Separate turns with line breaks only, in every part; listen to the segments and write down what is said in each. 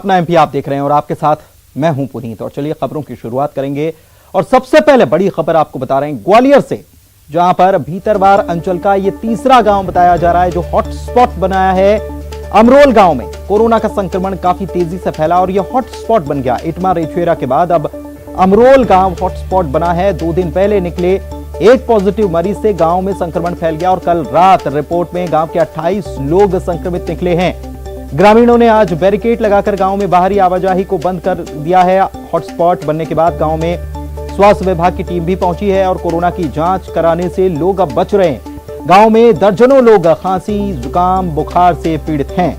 अपना एमपी आप देख रहे हैं और आपके साथ मैं हूं पुनीत। और चलिए खबरों की शुरुआत करेंगे और सबसे पहले बड़ी खबर आपको बता रहे हैं ग्वालियर से, जहां पर भीतरवार अंचल का यह तीसरा गांव बताया जा रहा है जो हॉटस्पॉट बनाया है। अमरोल गांव में कोरोना का संक्रमण काफी तेजी से फैला और यह हॉटस्पॉट बन गया। इटमा रेछुएरा के बाद अब अमरोल गांव हॉटस्पॉट बना है। 2 दिन पहले निकले एक पॉजिटिव मरीज से गांव में संक्रमण फैल गया और कल रात रिपोर्ट में गांव के 28 लोग संक्रमित निकले हैं। ग्रामीणों ने आज बैरिकेड लगाकर गांव में बाहरी आवाजाही को बंद कर दिया है। हॉटस्पॉट बनने के बाद गांव में स्वास्थ्य विभाग की टीम भी पहुंची है और कोरोना की जांच कराने से लोग अब बच रहे हैं। गांव में दर्जनों लोग खांसी, जुकाम, बुखार से पीड़ित हैं।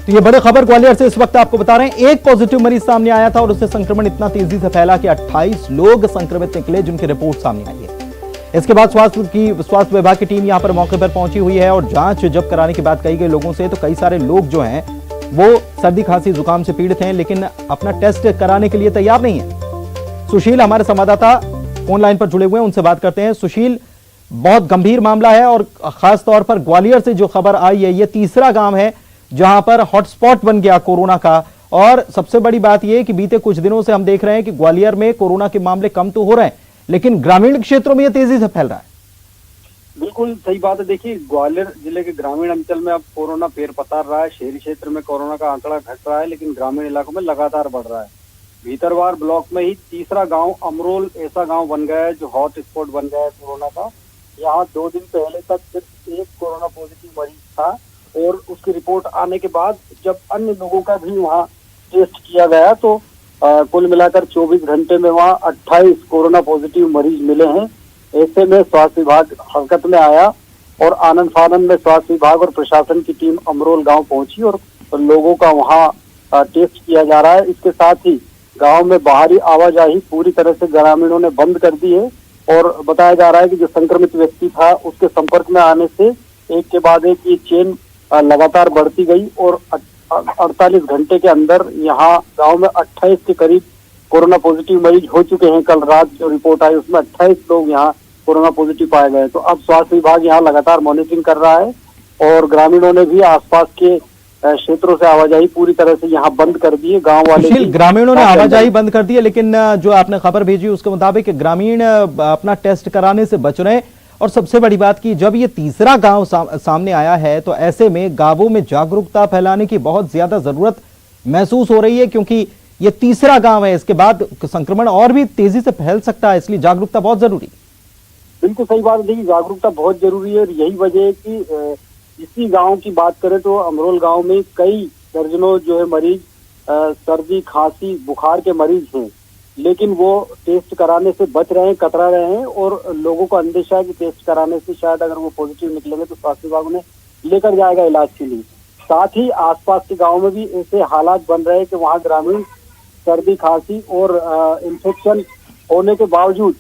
तो ये बड़ी खबर ग्वालियर से इस वक्त आपको बता रहे हैं। एक पॉजिटिव मरीज सामने आया था और उससे संक्रमण इतना तेजी से फैला कि 28 लोग संक्रमित निकले, जिनकी रिपोर्ट सामने आई है। इसके बाद स्वास्थ्य विभाग की टीम यहां पर मौके पर पहुंची हुई है और जांच जब कराने की बात कही गई लोगों से, तो कई सारे लोग जो हैं वो सर्दी, खांसी, जुकाम से पीड़ित हैं, लेकिन अपना टेस्ट कराने के लिए तैयार नहीं है। सुशील हमारे संवाददाता फोन लाइन पर जुड़े हुए हैं, उनसे बात करते हैं। सुशील, बहुत गंभीर मामला है और खास तौर पर ग्वालियर से जो खबर आई है, यह तीसरा गांव है जहां पर हॉटस्पॉट बन गया कोरोना का। और सबसे बड़ी बात यह है कि बीते कुछ दिनों से हम देख रहे हैं कि ग्वालियर में कोरोना के मामले कम तो हो रहे हैं, लेकिन ग्रामीण क्षेत्रों में यह तेजी से फैल रहा है।
बिल्कुल सही बात है। देखिए, ग्वालियर जिले के ग्रामीण अंचल में अब कोरोना पैर पसार रहा है। शहरी क्षेत्र में कोरोना का आंकड़ा घट रहा है, लेकिन ग्रामीण इलाकों में लगातार बढ़ रहा है। भीतरवार ब्लॉक में ही तीसरा गांव अमरोल ऐसा गांव बन गया है जो हॉट स्पॉट बन गया है कोरोना का। यहाँ 2 दिन पहले तक सिर्फ एक कोरोना पॉजिटिव मरीज था और उसकी रिपोर्ट आने के बाद जब अन्य लोगों का भी वहाँ टेस्ट किया गया तो कुल मिलाकर 24 घंटे में वहाँ 28 कोरोना पॉजिटिव मरीज मिले हैं। ऐसे में स्वास्थ्य विभाग हरकत में आया और आनंद फानंद में स्वास्थ्य विभाग और प्रशासन की टीम अमरोल गांव पहुंची और लोगों का वहां टेस्ट किया जा रहा है। इसके साथ ही गांव में बाहरी आवाजाही पूरी तरह से ग्रामीणों ने बंद कर दी है और बताया जा रहा है कि जो संक्रमित व्यक्ति था उसके संपर्क में आने से एक के बाद एक ये चेन लगातार बढ़ती गई और 48 घंटे के अंदर यहाँ गाँव में 28 के करीब कोरोना पॉजिटिव मरीज हो चुके हैं। कल रात जो रिपोर्ट आई उसमें 28 लोग यहाँ कोरोना पॉजिटिव पाए गए। तो अब स्वास्थ्य विभाग यहाँ लगातार मॉनिटरिंग कर रहा है और ग्रामीणों ने भी आसपास के क्षेत्रों से आवाजाही पूरी तरह से यहाँ बंद कर दी है। गाँव वाले
ग्रामीणों ने आवाजाही बंद कर दी है, लेकिन जो आपने खबर भेजी उसके मुताबिक ग्रामीण अपना टेस्ट कराने से बच रहे हैं। और सबसे बड़ी बात की जब ये तीसरा गांव सामने आया है तो ऐसे में गांवों में जागरूकता फैलाने की बहुत ज्यादा जरूरत महसूस हो रही है, क्योंकि ये तीसरा गांव है, इसके बाद संक्रमण और भी तेजी से फैल सकता है, इसलिए जागरूकता बहुत जरूरी।
बिल्कुल सही बात है, जागरूकता बहुत जरूरी है और यही वजह है कि इसी गांव की बात करें तो अमरोल गांव में कई दर्जनों जो है मरीज सर्दी, खांसी, बुखार के मरीज हैं, लेकिन वो टेस्ट कराने से बच रहे हैं, कतरा रहे हैं और लोगों को अंदेशा है कि टेस्ट कराने से शायद अगर वो पॉजिटिव निकलेंगे तो स्वास्थ्य विभाग उन्हें लेकर जाएगा इलाज के लिए। साथ ही आसपास के गाँव में भी ऐसे हालात बन रहे हैं कि वहाँ ग्रामीण सर्दी, खांसी और इन्फेक्शन होने के बावजूद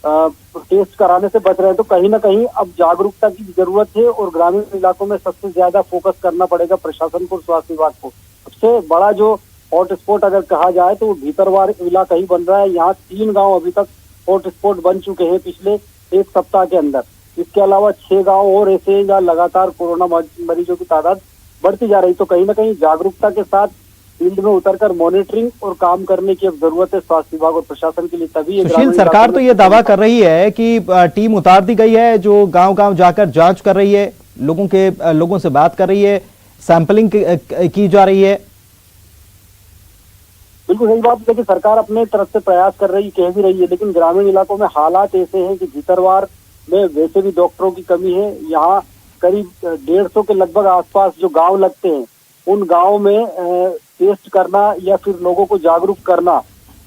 टेस्ट कराने से बच रहे हैं। तो कहीं ना कहीं अब जागरूकता की जरूरत है और ग्रामीण इलाकों में सबसे ज्यादा फोकस करना पड़ेगा प्रशासन को और स्वास्थ्य विभाग को। सबसे बड़ा जो हॉटस्पॉट अगर कहा जाए तो भीतरवार इलाका ही बन रहा है। यहाँ 3 गांव अभी तक हॉटस्पॉट बन चुके हैं पिछले 1 सप्ताह के अंदर। इसके अलावा 6 गांव और ऐसे हैं जहाँ लगातार कोरोना मरीजों की तादाद बढ़ती जा रही। तो कहीं ना कहीं जागरूकता के साथ फील्ड में उतरकर मॉनिटरिंग और काम करने की अब जरूरत है स्वास्थ्य विभाग और प्रशासन के लिए। तभी
सरकार तो ये दावा कर रही है कि टीम उतार दी गई है जो गांव-गांव जाकर जांच कर रही है, लोगों से बात कर रही है, सैंपलिंग की जा रही है।
बिल्कुल सही बात है कि सरकार अपने तरफ से प्रयास कर रही, कह भी रही है, लेकिन ग्रामीण इलाकों में हालात ऐसे हैं कि भीतरवार में वैसे भी डॉक्टरों की कमी है। यहाँ करीब 150 के लगभग आसपास जो गांव लगते हैं उन गांव में टेस्ट करना या फिर लोगों को जागरूक करना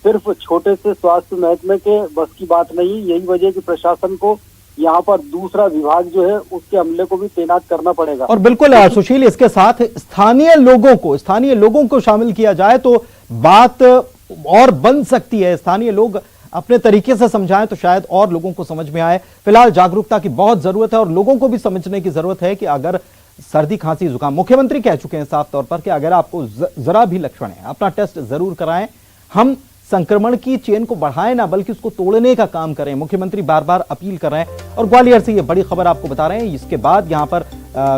सिर्फ छोटे से स्वास्थ्य महकमे के बस की बात नहीं। यही वजह कि प्रशासन को यहाँ पर दूसरा विभाग जो है उसके अमले को भी तैनात करना पड़ेगा।
और बिल्कुल सुशील, इसके साथ स्थानीय लोगों को शामिल किया जाए तो बात और बन सकती है। स्थानीय लोग अपने तरीके से समझाएं तो शायद और लोगों को समझ में आए। फिलहाल जागरूकता की बहुत जरूरत है और लोगों को भी समझने की जरूरत है कि अगर सर्दी, खांसी, जुकाम, मुख्यमंत्री कह चुके हैं साफ तौर पर कि अगर आपको जरा भी लक्षण है अपना टेस्ट जरूर कराएं। हम संक्रमण की चेन को बढ़ाएं ना, बल्कि उसको तोड़ने का काम करें। मुख्यमंत्री बार बार अपील कर रहे हैं और ग्वालियर से ये बड़ी खबर आपको बता रहे हैं। इसके बाद यहां पर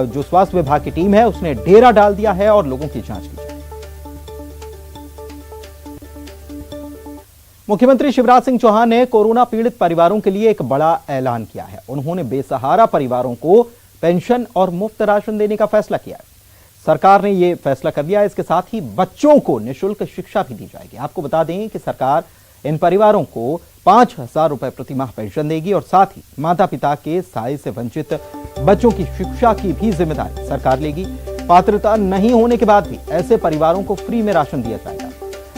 जो स्वास्थ्य विभाग की टीम है उसने डेरा डाल दिया है और लोगों की जांच की जाए। मुख्यमंत्री शिवराज सिंह चौहान ने कोरोना पीड़ित परिवारों के लिए एक बड़ा ऐलान किया है। उन्होंने बेसहारा परिवारों को पेंशन और मुफ्त राशन देने का फैसला किया है। सरकार ने यह फैसला कर लिया है। इसके साथ ही बच्चों को निःशुल्क शिक्षा भी दी जाएगी। आपको बता दें कि सरकार इन परिवारों को 5,000 रुपए प्रति माह पेंशन देगी और साथ ही माता पिता के सहाय से वंचित बच्चों की शिक्षा की भी जिम्मेदारी सरकार लेगी। पात्रता नहीं होने के बाद भी ऐसे परिवारों को फ्री में राशन दिया जाएगा।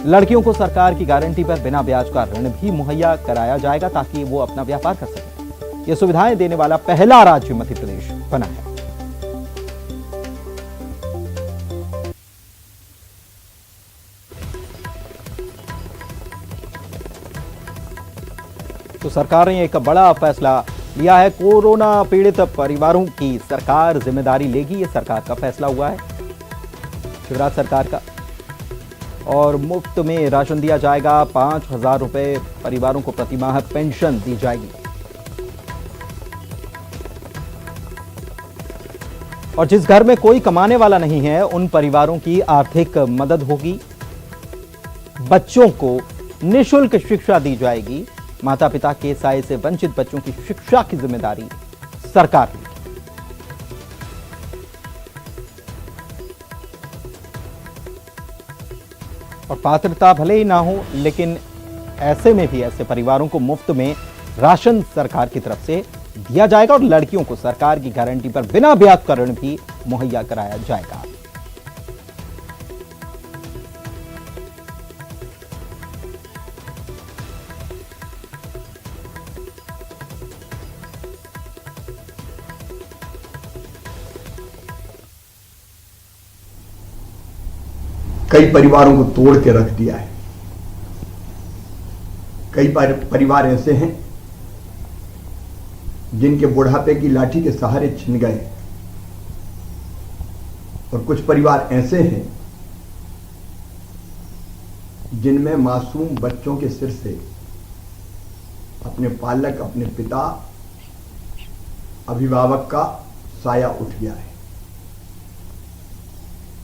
लड़कियों को सरकार की गारंटी पर बिना ब्याज का ऋण भी मुहैया कराया जाएगा ताकि वो अपना व्यापार कर सकें। ये सुविधाएं देने वाला पहला राज्य मध्य प्रदेश बना है। तो सरकार ने एक बड़ा फैसला लिया है। कोरोना पीड़ित परिवारों की सरकार जिम्मेदारी लेगी। ये सरकार का फैसला हुआ है, शिवराज सरकार का। और मुफ्त में राशन दिया जाएगा। 5,000 रुपए परिवारों को प्रति माह पेंशन दी जाएगी। और जिस घर में कोई कमाने वाला नहीं है उन परिवारों की आर्थिक मदद होगी। बच्चों को निःशुल्क शिक्षा दी जाएगी। माता पिता के सहाय से वंचित बच्चों की शिक्षा की जिम्मेदारी सरकार की। और पात्रता भले ही ना हो, लेकिन ऐसे में भी ऐसे परिवारों को मुफ्त में राशन सरकार की तरफ से दिया जाएगा और लड़कियों को सरकार की गारंटी पर बिना ब्याज का ऋण भी मुहैया कराया जाएगा।
कई परिवारों को तोड़ के रख दिया है। कई परिवार ऐसे हैं जिनके बुढ़ापे की लाठी के सहारे छिन गए और कुछ परिवार ऐसे हैं जिनमें मासूम बच्चों के सिर से अपने पालक, अपने पिता, अभिभावक का साया उठ गया है।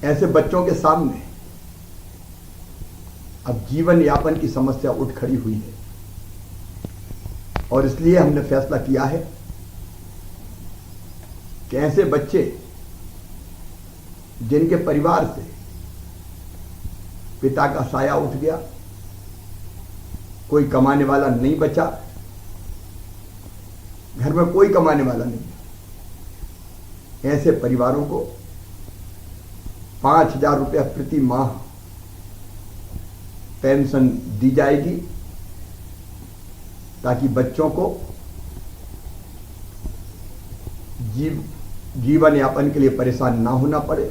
ऐसे बच्चों के सामने अब जीवन यापन की समस्या उठ खड़ी हुई है और इसलिए हमने फैसला किया है कि ऐसे बच्चे जिनके परिवार से पिता का साया उठ गया, कोई कमाने वाला नहीं बचा, घर में कोई कमाने वाला नहीं, ऐसे परिवारों को 5,000 रुपया प्रति माह पेंशन दी जाएगी ताकि बच्चों को जीवन यापन के लिए परेशान ना होना पड़े।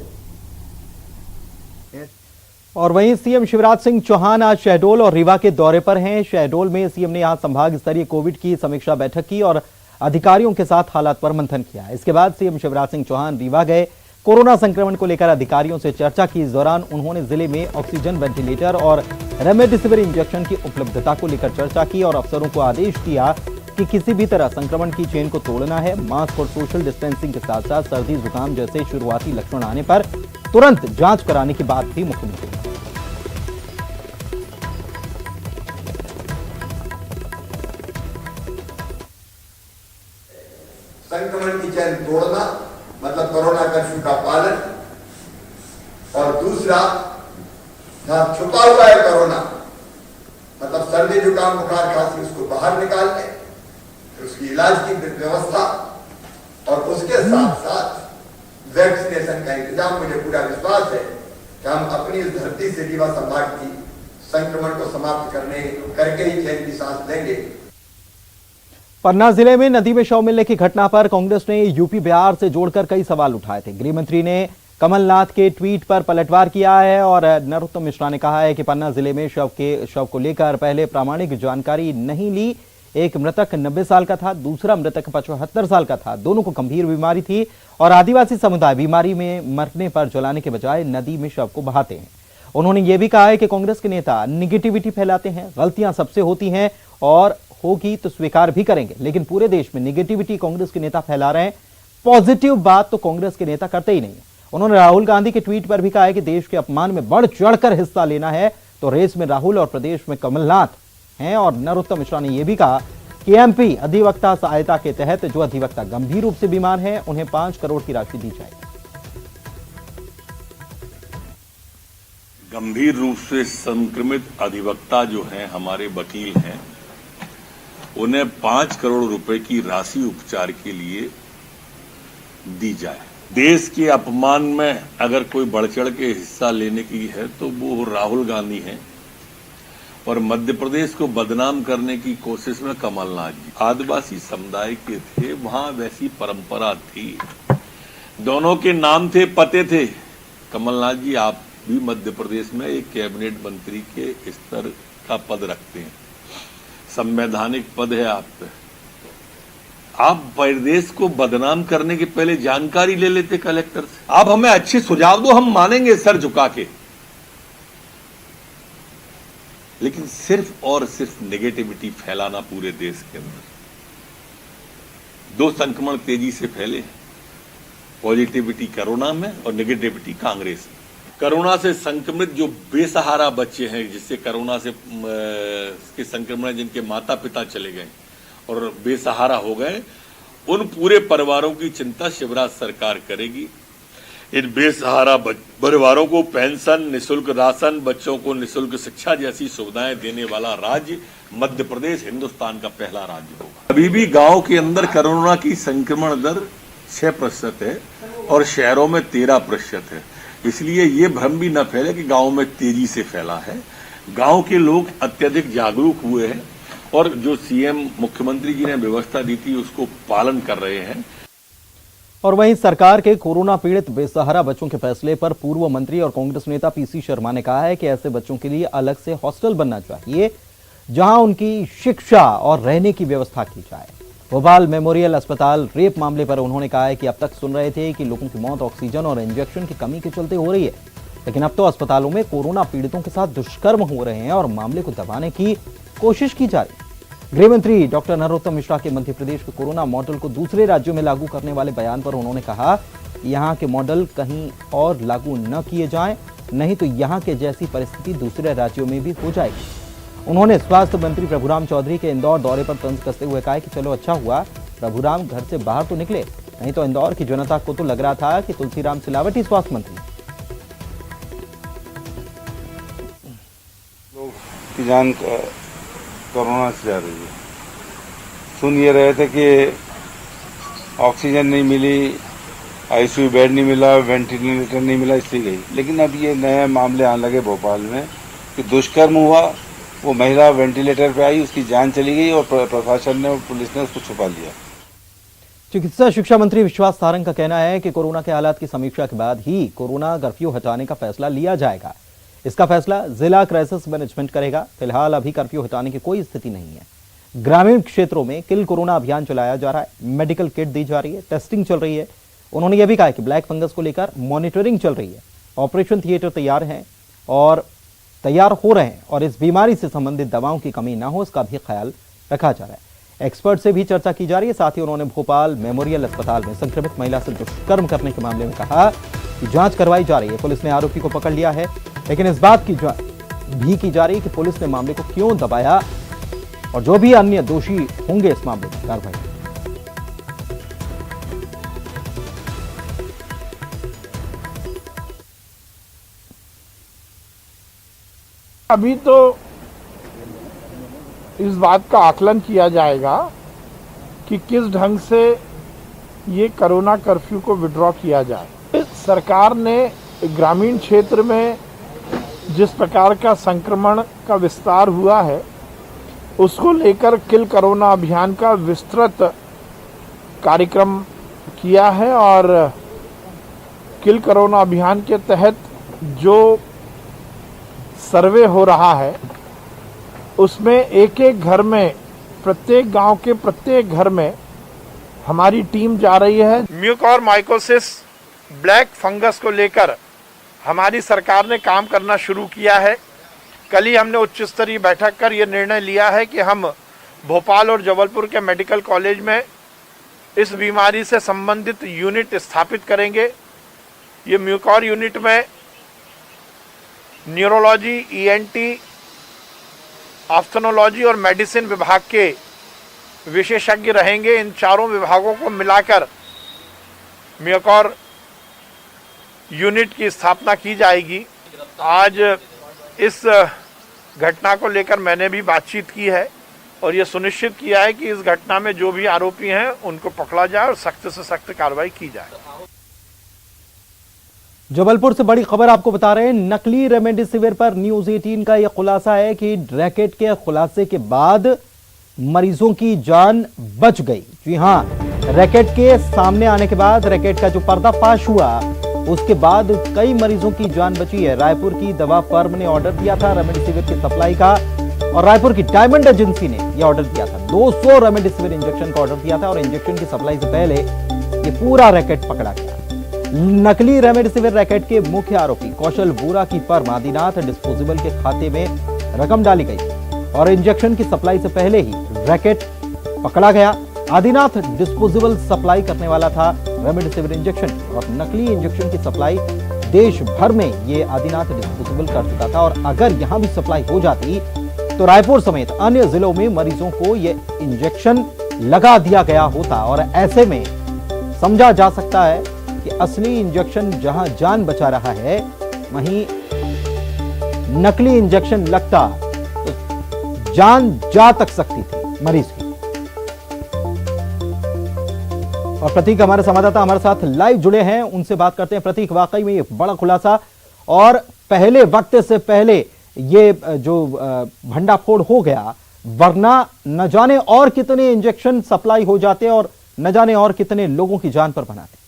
और वहीं सीएम शिवराज सिंह चौहान आज शहडोल और रीवा के दौरे पर हैं। शहडोल में सीएम ने यहां संभाग स्तरीय कोविड की समीक्षा बैठक की और अधिकारियों के साथ हालात पर मंथन किया। इसके बाद सीएम शिवराज सिंह चौहान रीवा गए। कोरोना संक्रमण को लेकर अधिकारियों से चर्चा की। इस दौरान उन्होंने जिले में ऑक्सीजन, वेंटिलेटर और रेमडेसिविर इंजेक्शन की उपलब्धता को लेकर चर्चा की और अफसरों को आदेश दिया कि किसी भी तरह संक्रमण की चेन को तोड़ना है। मास्क और सोशल डिस्टेंसिंग के साथ साथ सर्दी, जुकाम जैसे शुरुआती लक्षण आने पर तुरंत जांच कराने की बात भी मुख्यमंत्री ने।
संक्रमण की चेन तोड़ना मतलब कोरोना कर्फ्यू का पालन, और दूसरा जहां छुपा हुआ है कोरोना मतलब सर्दी, जुकाम, बुखार, खांसी, उसको बाहर निकालने, उसकी इलाज की व्यवस्था और उसके साथ साथ वैक्सीनेशन का इंतजाम। मुझे पूरा विश्वास है कि हम अपनी इस धरती से रीवा संभाग की संक्रमण को समाप्त करके ही चैन की सांस लेंगे।
पन्ना जिले में नदी में शव मिलने की घटना पर कांग्रेस ने यूपी बिहार से जोड़कर कई सवाल उठाए थे। गृह मंत्री ने कमलनाथ के ट्वीट पर पलटवार किया है और नरोत्तम मिश्रा ने कहा है कि पन्ना जिले में शव को लेकर पहले प्रामाणिक जानकारी नहीं ली। एक मृतक 90 साल का था, दूसरा मृतक 75 साल का था। दोनों को गंभीर बीमारी थी और आदिवासी समुदाय बीमारी में मरने पर जलाने के बजाय नदी में शव को बहाते हैं। उन्होंने यह भी कहा है कि कांग्रेस के नेता निगेटिविटी फैलाते हैं, गलतियां सबसे होती हैं और होगी तो स्वीकार भी करेंगे, लेकिन पूरे देश में निगेटिविटी कांग्रेस के नेता फैला रहे हैं, पॉजिटिव बात तो कांग्रेस के नेता करते ही नहीं है। उन्होंने राहुल गांधी के ट्वीट पर भी कहा है कि देश के अपमान में बढ़ चढ़कर हिस्सा लेना है तो रेस में राहुल और प्रदेश में कमलनाथ हैं। और नरोत्तम मिश्रा ने यह भी कहा कि एमपी अधिवक्ता सहायता के तहत जो अधिवक्ता गंभीर रूप से बीमार हैं उन्हें 5 करोड़ की राशि दी जाएगी।
गंभीर रूप से संक्रमित अधिवक्ता जो हैं, हमारे वकील हैं, उन्हें 5 करोड़ रुपए की राशि उपचार के लिए दी जाए। देश के अपमान में अगर कोई बढ़ चढ़ के हिस्सा लेने की है तो वो राहुल गांधी हैं और मध्य प्रदेश को बदनाम करने की कोशिश में कमलनाथ जी। आदिवासी समुदाय के थे, वहां वैसी परंपरा थी, दोनों के नाम थे, पते थे। कमलनाथ जी, आप भी मध्य प्रदेश में एक कैबिनेट मंत्री के स्तर का पद रखते हैं, संवैधानिक पद है आप पे। आप प्रदेश को बदनाम करने के पहले जानकारी ले लेते कलेक्टर से। आप हमें अच्छे सुझाव दो, हम मानेंगे सर झुका के, लेकिन सिर्फ और सिर्फ नेगेटिविटी फैलाना पूरे देश के अंदर। 2 संक्रमण तेजी से फैले, पॉजिटिविटी कोरोना में और नेगेटिविटी कांग्रेस में। कोरोना से संक्रमित जो बेसहारा बच्चे हैं, जिससे कोरोना से के संक्रमण जिनके माता पिता चले गए और बेसहारा हो गए, उन पूरे परिवारों की चिंता शिवराज सरकार करेगी। इन बेसहारा परिवारों को पेंशन, निःशुल्क राशन, बच्चों को निःशुल्क शिक्षा जैसी सुविधाएं देने वाला राज्य मध्य प्रदेश हिंदुस्तान का पहला राज्य होगा। अभी भी गांव के अंदर कोरोना की संक्रमण दर 6% है और शहरों में 13% है। इसलिए ये भ्रम भी न फैले कि गांव में तेजी से फैला है। गांव के लोग अत्यधिक जागरूक हुए हैं और जो सीएम मुख्यमंत्री जी ने व्यवस्था दी थी उसको पालन कर रहे हैं।
और वहीं सरकार के कोरोना पीड़ित बेसहारा बच्चों के फैसले पर पूर्व मंत्री और कांग्रेस नेता पीसी शर्मा ने कहा है कि ऐसे बच्चों के लिए अलग से हॉस्टल बनना चाहिए जहां उनकी शिक्षा और रहने की व्यवस्था की जाए। भोपाल मेमोरियल अस्पताल रेप मामले पर उन्होंने कहा है कि अब तक सुन रहे थे कि लोगों की मौत ऑक्सीजन और इंजेक्शन की कमी के चलते हो रही है, लेकिन अब तो अस्पतालों में कोरोना पीड़ितों के साथ दुष्कर्म हो रहे हैं और मामले को दबाने की कोशिश की जा रही है। गृह मंत्री डॉक्टर नरोत्तम मिश्रा के मध्य प्रदेश के कोरोना मॉडल को दूसरे राज्यों में लागू करने वाले बयान पर उन्होंने कहा कि यहां के मॉडल कहीं और लागू न किए जाएं, नहीं तो यहां के जैसी परिस्थिति दूसरे राज्यों में भी हो जाएगी। उन्होंने स्वास्थ्य मंत्री प्रभुराम चौधरी के इंदौर दौरे पर तंज कसते हुए कहा कि चलो अच्छा हुआ प्रभुराम घर से बाहर तो निकले, नहीं तो इंदौर की जनता को तो लग रहा था कि तुलसीराम सिलावट ही स्वास्थ्य मंत्री।
लोग की जान कोरोना से जा रही है। सुन ये रहे थे कि ऑक्सीजन नहीं मिली, आईसीयू बेड नहीं मिला, वेंटिलेटर नहीं मिला, इसलिए गई। लेकिन अब ये नए मामले आने लगे भोपाल में कि दुष्कर्म हुआ, वो महिला वेंटिलेटर पे आई, उसकी जान चली गई और प्रशासन ने और पुलिस ने उसको छुपा लिया।
चिकित्सा शिक्षा मंत्री विश्वास सारंग का कहना है कि कोरोना के हालात की समीक्षा के बाद ही कोरोना कर्फ्यू हटाने का फैसला लिया जाएगा। इसका फैसला जिला क्राइसिस मैनेजमेंट करेगा। फिलहाल अभी कर्फ्यू हटाने की कोई स्थिति नहीं है। ग्रामीण क्षेत्रों में किल कोरोना अभियान चलाया जा रहा है, मेडिकल किट दी जा रही है, टेस्टिंग चल रही है। उन्होंने यह भी कहा कि ब्लैक फंगस को लेकर मॉनिटरिंग चल रही है, ऑपरेशन थिएटर तैयार हैं और तैयार हो रहे हैं और इस बीमारी से संबंधित दवाओं की कमी ना हो इसका भी ख्याल रखा जा रहा है। एक्सपर्ट से भी चर्चा की जा रही है। साथ ही उन्होंने भोपाल मेमोरियल अस्पताल में संक्रमित महिला से दुष्कर्म करने के मामले में कहा कि जांच करवाई जा रही है। पुलिस ने आरोपी को पकड़ लिया है, लेकिन इस बात की जांच भी की जा रही है कि पुलिस ने मामले को क्यों दबाया और जो भी अन्य दोषी होंगे इस मामले में कार्रवाई।
अभी तो इस बात का आकलन किया जाएगा कि किस ढंग से ये कोरोना कर्फ्यू को विड्रॉ किया जाए। सरकार ने ग्रामीण क्षेत्र में जिस प्रकार का संक्रमण का विस्तार हुआ है उसको लेकर किल कोरोना अभियान का विस्तृत कार्यक्रम किया है और किल कोरोना अभियान के तहत जो सर्वे हो रहा है उसमें एक एक घर में, प्रत्येक गांव के प्रत्येक घर में हमारी टीम जा रही है। म्यूकोरमाइकोसिस ब्लैक फंगस को लेकर हमारी सरकार ने काम करना शुरू किया है। कल ही हमने उच्च स्तरीय बैठक कर ये निर्णय लिया है कि हम भोपाल और जबलपुर के मेडिकल कॉलेज में इस बीमारी से संबंधित यूनिट स्थापित करेंगे। ये म्यूकोर यूनिट में न्यूरोलॉजी, ईएनटी, ऑप्थेल्मोलॉजी और मेडिसिन विभाग के विशेषज्ञ रहेंगे। इन चारों विभागों को मिलाकर म्यूकोर यूनिट की स्थापना की जाएगी। आज इस घटना को लेकर मैंने भी बातचीत की है और ये सुनिश्चित किया है कि इस घटना में जो भी आरोपी हैं उनको पकड़ा जाए और सख्त से सख्त कार्रवाई की जाए।
जबलपुर से बड़ी खबर आपको बता रहे हैं। नकली रेमडेसिविर पर न्यूज 18 का यह खुलासा है कि रैकेट के खुलासे के बाद मरीजों की जान बच गई। जी हां, रैकेट के सामने आने के बाद, रैकेट का जो पर्दाफाश हुआ उसके बाद कई मरीजों की जान बची है। रायपुर की दवा फर्म ने ऑर्डर दिया था रेमडेसिविर की सप्लाई का और रायपुर की डायमंड एजेंसी ने यह ऑर्डर दिया था। 200 रेमडेसिविर इंजेक्शन का ऑर्डर दिया था और इंजेक्शन की सप्लाई से पहले ये पूरा रैकेट पकड़ा गया। नकली रेमडेसिविर रैकेट के मुख्य आरोपी कौशल वोरा की फर्म आदिनाथ डिस्पोजेबल के खाते में रकम डाली गई और इंजेक्शन की सप्लाई से पहले ही रैकेट पकड़ा गया। आदिनाथ डिस्पोजेबल सप्लाई करने वाला था रेमडेसिविर इंजेक्शन और नकली इंजेक्शन की सप्लाई देश भर में ये आदिनाथ डिस्पोजेबल कर चुका था और अगर यहां भी सप्लाई हो जाती तो रायपुर समेत अन्य जिलों में मरीजों को यह इंजेक्शन लगा दिया गया होता और ऐसे में समझा जा सकता है कि असली इंजेक्शन जहां जान बचा रहा है वहीं नकली इंजेक्शन लगता तो जान जा तक सकती थी मरीज की। और प्रतीक हमारे संवाददाता हमारे साथ लाइव जुड़े हैं, उनसे बात करते हैं। प्रतीक, वाकई में ये बड़ा खुलासा और पहले वक्त से पहले ये जो भंडाफोड़ हो गया, वरना न जाने और कितने इंजेक्शन सप्लाई हो जाते और न जाने और कितने लोगों की जान पर बनाते।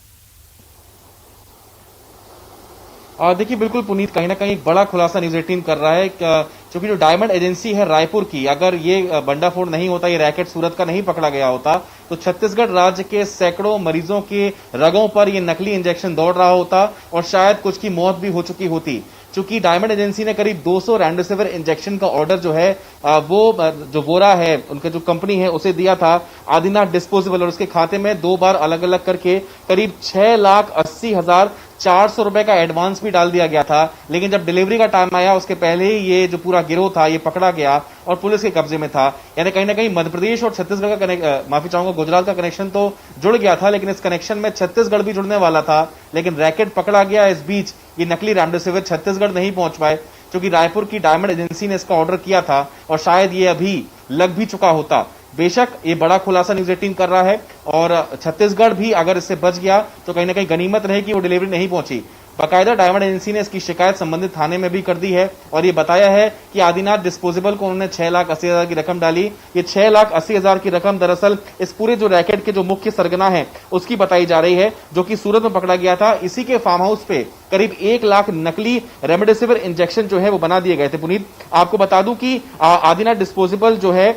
देखिए बिल्कुल पुनीत, कहीं ना कहीं एक बड़ा खुलासा न्यूज 18 कर रहा है क्योंकि जो डायमंड एजेंसी है रायपुर की, अगर ये बंडाफोड़ नहीं होता, ये रैकेट सूरत का नहीं पकड़ा गया होता तो छत्तीसगढ़ राज्य के सैकड़ों मरीजों के रगों पर ये नकली इंजेक्शन दौड़ रहा होता और शायद कुछ की मौत भी हो चुकी होती। चूंकि डायमंड एजेंसी ने करीब 200 रेमडेसिविर इंजेक्शन का ऑर्डर जो है वो जो वोरा है, उनका जो कंपनी है, उसे दिया था आदिनाथ डिस्पोजेबल और उसके खाते में 2 बार अलग अलग करके करीब 6,80,400 रुपए का एडवांस भी डाल दिया गया था। लेकिन जब डिलीवरी का टाइम आया उसके पहले ही ये जो पूरा गिरोह था ये पकड़ा गया और पुलिस के कब्जे में था। यानी कहीं ना कहीं मध्य प्रदेश और छत्तीसगढ़ का माफी चाहूंगा, गुजरात का कनेक्शन तो जुड़ गया था, लेकिन इस कनेक्शन में छत्तीसगढ़ भी जुड़ने वाला था। लेकिन रैकेट पकड़ा गया। इस बीच ये नकली रेमडेसिविर छत्तीसगढ़ नहीं पहुंच पाए क्योंकि रायपुर की डायमंड एजेंसी ने इसका ऑर्डर किया था और शायद ये अभी लग भी चुका होता। बेशक ये बड़ा खुलासा न्यूज 18 कर रहा है और छत्तीसगढ़ भी अगर इससे बच गया तो कहीं ना कहीं गनीमत रही कि वो डिलीवरी नहीं पहुंची। बाकायदा डायमंड एजेंसी ने इसकी शिकायत संबंधित थाने में भी कर दी है और ये बताया है कि आदिनाथ डिस्पोजेबल को उन्होंने 6,80,000 की रकम डाली। ये 6,80,000 की रकम दरअसल इस पूरे जो रैकेट के जो मुख्य सरगना है उसकी बताई जा रही है, जो कि सूरत में पकड़ा गया था। इसी के फार्म हाउस पे करीब 1 लाख नकली रेमडेसिविर इंजेक्शन जो है वो बना दिए गए थे। पुनीत, आपको बता दूं कि आदिनाथ डिस्पोजेबल जो है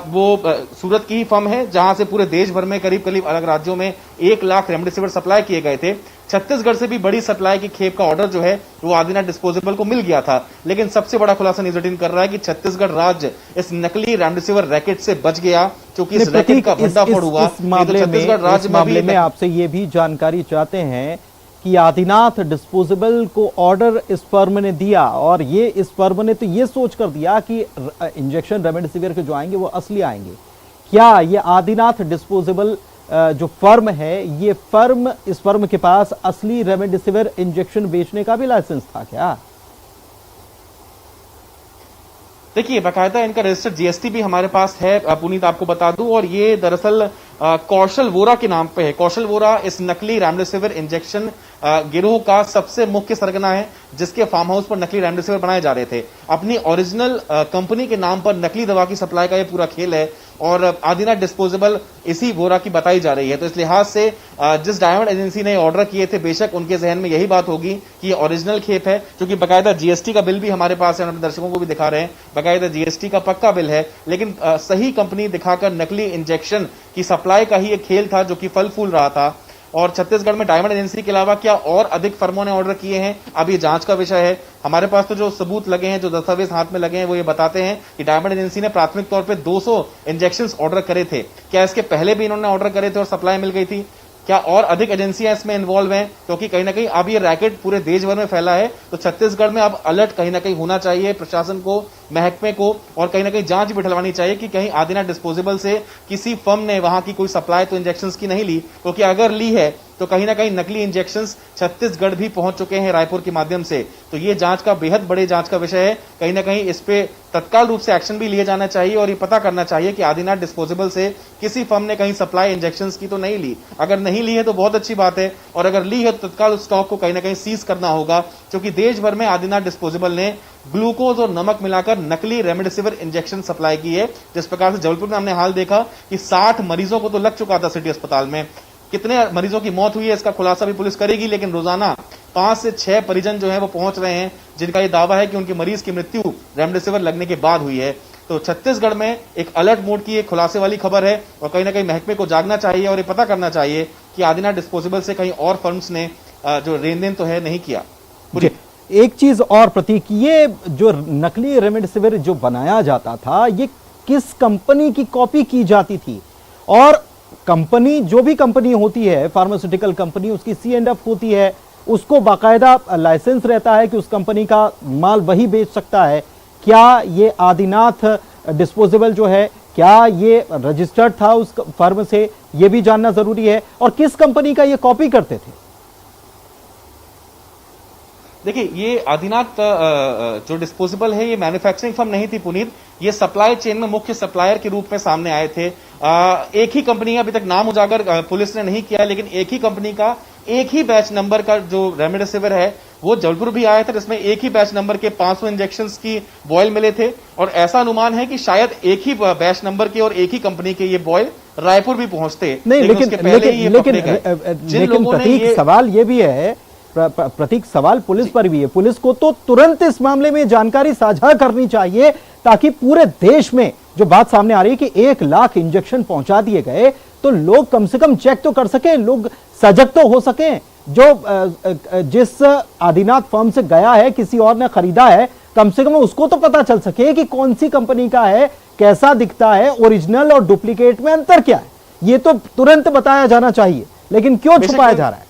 वो सूरत की ही फर्म है जहां से पूरे देश भर में करीब अलग राज्यों में 1 लाख रेमडेसिविर सप्लाई किए गए थे। छत्तीसगढ़ से भी बड़ी सप्लाई की खेप का ऑर्डर जो है वो आदिनाथ डिस्पोजेबल को मिल गया था। लेकिन सबसे बड़ा खुलासा न्यूज 18 कर रहा है कि छत्तीसगढ़ राज्य इस नकली रेमडेसिविर रैकेट से बच गया क्योंकि इस रैकेट का भंडाफोड़ हुआ।
इस मामले में आपसे ये भी जानकारी चाहते हैं कि आदिनाथ डिस्पोजेबल को ऑर्डर इस फर्म ने दिया और ये इस फर्म ने तो ये सोच कर दिया कि इंजेक्शन रेमडेसिविर के जो आएंगे वो असली आएंगे। क्या ये आदिनाथ डिस्पोजेबल जो फर्म है, ये फर्म, इस फर्म के पास असली रेमडेसिविर इंजेक्शन बेचने का भी लाइसेंस था क्या?
देखिए बाकायदा इनका रजिस्टर्ड जीएसटी भी हमारे पास है पुनीत, आपको बता दूं, और ये दरअसल कौशल वोरा के नाम पे है। कौशल वोरा इस नकली रेमडेसिविर इंजेक्शन गिरोह का सबसे मुख्य सरगना है जिसके फार्म हाउस पर नकली रेमडेसिविर बनाए जा रहे थे। अपनी ओरिजिनल कंपनी के नाम पर नकली दवा की सप्लाई का ये पूरा खेल है और आदिनाथ डिस्पोजेबल इसी वोरा की बताई जा रही है। तो इस लिहाज से जिस डायमंड एजेंसी ने ऑर्डर किए थे, बेशक उनके जहन में यही बात होगी कि ये ओरिजिनल खेप है, क्योंकि बाकायदा जीएसटी का बिल भी हमारे पास है, हम अपने दर्शकों को भी दिखा रहे हैं। बाकायदा जीएसटी का पक्का बिल है, लेकिन सही कंपनी दिखाकर नकली इंजेक्शन की सप्लाई का ही एक खेल था जो कि फल फूल रहा था। और छत्तीसगढ़ में डायमंड एजेंसी के अलावा क्या और अधिक फर्मों ने ऑर्डर किए हैं, अब ये जांच का विषय है। हमारे पास तो जो सबूत लगे हैं, जो दस्तावेज हाथ में लगे हैं, वो ये बताते हैं कि डायमंड एजेंसी ने प्राथमिक तौर पे 200 इंजेक्शन ऑर्डर करे थे। क्या इसके पहले भी इन्होंने ऑर्डर करे थे और सप्लाई मिल गई थी? क्या और अधिक एजेंसियां इसमें इन्वॉल्व हैं? क्योंकि कहीं ना कहीं अब ये रैकेट पूरे देश भर में फैला है, तो छत्तीसगढ़ में अब अलर्ट कहीं ना कहीं होना चाहिए प्रशासन को, महकमे को, और कहीं ना कहीं जांच बिठलवानी चाहिए कि कहीं आदिनाथ डिस्पोजेबल से किसी फर्म ने वहां की कोई सप्लाई तो इंजेक्शंस की नहीं ली, क्योंकि अगर ली है तो कहीं ना कहीं नकली इंजेक्शंस छत्तीसगढ़ भी पहुंच चुके हैं रायपुर के माध्यम से। तो ये जांच का बेहद बड़े जांच का विषय है। कहीं ना कहीं इस पे तत्काल रूप से एक्शन भी लिए जाना चाहिए और ये पता करना चाहिए कि आदिनाथ डिस्पोजेबल से किसी फर्म ने कहीं सप्लाई इंजेक्शंस की तो नहीं ली। अगर नहीं ली है तो बहुत अच्छी बात है, और अगर ली है तो तत्काल उस स्टॉक को कहीं ना कहीं सीज करना होगा, क्योंकि देश भर में आदिनाथ डिस्पोजेबल ने ग्लूकोज और नमक मिलाकर नकली रेमडेसिविर इंजेक्शन सप्लाई की है। जिस प्रकार से जबलपुर में हमने हाल देखा कि 60 मरीजों को तो लग चुका था सिटी अस्पताल में। कितने मरीजों की मौत हुई है इसका खुलासा भी पुलिस करेगी, लेकिन रोजाना 5 से 6 परिजन जो है वो पहुंच रहे हैं जिनका ये दावा है कि उनके मरीज की मृत्यु रेमडेसिविर लगने के बाद हुई है। तो छत्तीसगढ़ में एक अलर्ट मोड की एक खुलासे वाली खबर है, और कहीं ना कहीं महकमे को जागना चाहिए और ये पता करना चाहिए कि आदिनाथ डिस्पोजेबल से कहीं और फर्म्स ने जो लेन देन तो है नहीं किया।
एक चीज और प्रतीक, ये जो नकली रेमडेसिविर जो बनाया जाता था, ये किस कंपनी की कॉपी की जाती थी? और कंपनी, जो भी कंपनी होती है फार्मास्यूटिकल कंपनी, उसकी C&F होती है, उसको बाकायदा लाइसेंस रहता है कि उस कंपनी का माल वही बेच सकता है। क्या ये आदिनाथ डिस्पोजेबल जो है, क्या ये रजिस्टर्ड था उस फर्म से, ये भी जानना जरूरी है। और किस कंपनी का ये कॉपी करते थे?
देखिए, ये आदिनाथ जो डिस्पोजेबल है, ये मैन्युफैक्चरिंग फर्म नहीं थी पुनीत, ये सप्लाई चेन में मुख्य सप्लायर के रूप में सामने आए थे। एक ही कंपनी का अभी तक नाम उजागर पुलिस ने नहीं किया, लेकिन एक ही कंपनी का एक ही बैच नंबर का जो रेमडेसिविर है वो जबलपुर भी आया था, जिसमें एक ही बैच नंबर के 500 इंजेक्शंस की बॉयल मिले थे। और ऐसा अनुमान है कि शायद एक ही बैच नंबर के और एक ही कंपनी के ये बॉयल रायपुर भी पहुंचते।
नहीं, लेकिन प्रतीक सवाल ये भी है, प्रतीक सवाल पुलिस पर भी है। पुलिस को तो तुरंत इस मामले में जानकारी साझा करनी चाहिए, ताकि पूरे देश में जो बात सामने आ रही है कि 1 लाख इंजेक्शन पहुंचा दिए गए, तो लोग कम से कम चेक तो कर सकें, लोग सजग तो हो सकें। जो जिस आदिनाथ फर्म से गया है, किसी और ने खरीदा है, कम से कम उसको तो पता चल सके कि कौन सी कंपनी का है, कैसा दिखता है, ओरिजिनल और डुप्लीकेट में अंतर क्या है। ये तो तुरंत बताया जाना चाहिए, लेकिन क्यों छुपाया जा रहा है?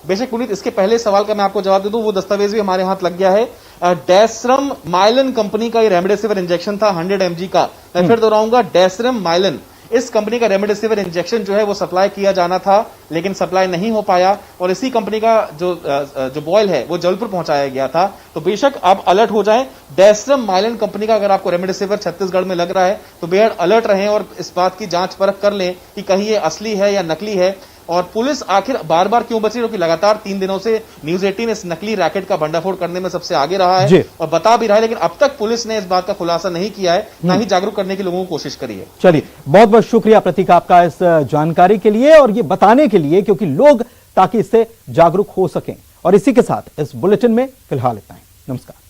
बेशक पुनीत, इसके पहले सवाल का मैं आपको जवाब दे दूं, वो दस्तावेज भी हमारे हाथ लग गया है। डेसरम माइलन कंपनी का ये रेमडेसिविर इंजेक्शन था 100 mg का। मैं फिर दोहराऊंगा, डेसरम माइलन, इस कंपनी का रेमडेसिविर इंजेक्शन जो है वो सप्लाई किया जाना था, लेकिन सप्लाई नहीं हो पाया, और इसी कंपनी का जो बॉयल है वो जबलपुर पहुंचाया गया था। तो बेशक आप अलर्ट हो जाएं। डेसरम माइलन कंपनी का अगर आपको रेमडेसिविर छत्तीसगढ़ में लग रहा है तो बेहद अलर्ट रहें और इस बात की जांच परख कर लें कि कहीं ये असली है या नकली है। और पुलिस आखिर बार बार क्यों बची, क्योंकि लगातार 3 दिनों से न्यूज़ 18 इस नकली रैकेट का भंडाफोड़ करने में सबसे आगे रहा है और बता भी रहा है, लेकिन अब तक पुलिस ने इस बात का खुलासा नहीं किया है, ना ही जागरूक करने की लोगों को कोशिश करी है।
चलिए, बहुत बहुत शुक्रिया प्रतीक आपका इस जानकारी के लिए और ये बताने के लिए, क्योंकि लोग ताकि इससे जागरूक हो सकें। और इसी के साथ इस बुलेटिन में फिलहाल इतना ही। नमस्कार।